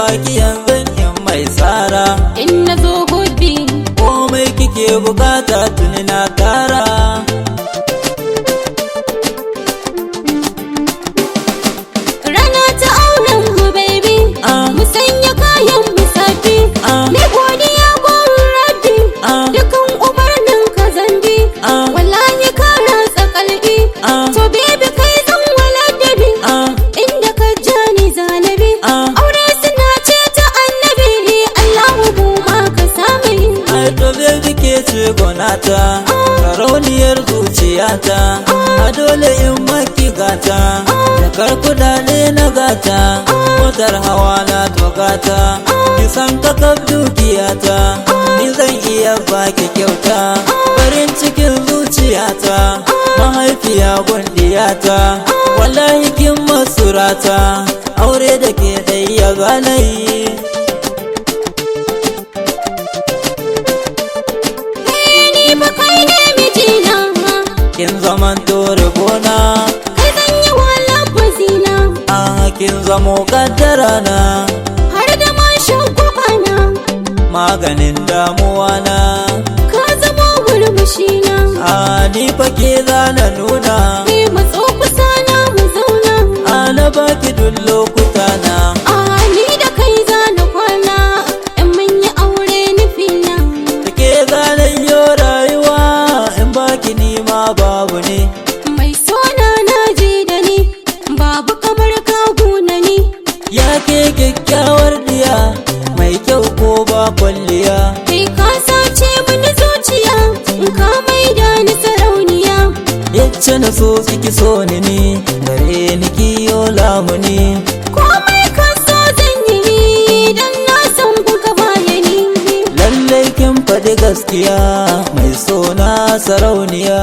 baki yanzu in mai tsara. In na zo gobe Komai kike bukata tuni na tara. rana ta auren mu baby, mu sanya kayan mu safi. Ni godiya gurin rabbi, dukan umarnin ka zambi. Wallahi ka ratsa kalbi, to baby kai zan waladabi. Inda ka ja ni zanabi, aure suna ce ta annabi. Allahu mu ma ka samu yin. Ai to baby ke ce gonata, sarauniyar zuciyata. A dole in maki gata, jakar kudade na gata. Motar hawa na to gata, kisan kakab dukiyata. Ni zan iya baki kyauta, farin cikin zuciyata. Mahaifiya gundiyata, wallahi kin masurata. Aure da ke dai ya ganayi. Ni fa kai ne mijina, Kin zaman tore gona, kai zan yi wala bazina. kin zamo kaddara na. Har da ma shagwabana, Maganin damuwa na. ka zama murmushina. Ni fa ke zana nuna. Ni matso kusa na mu zauna. Na baki duk lokuta na. Ni da kai za na kwana, in mun yi aure nufina. Ke zanen yo rayuwa, in baki nima babu ne. Mai sona na ji da ni, babu kamar kaguna ni. Ya ke kyakkyawar diya, mai kyau ko ba kwalliya. Kai ka sace mini zuciya, in ka maida ni sarauniya. Yacce na so kiki so ni, gare ni kiyo lamuni. Komai ka so zan yi ni, dan na san kuka bayani. Lallai kin faɗi gaskiya, mai sona sarauniya.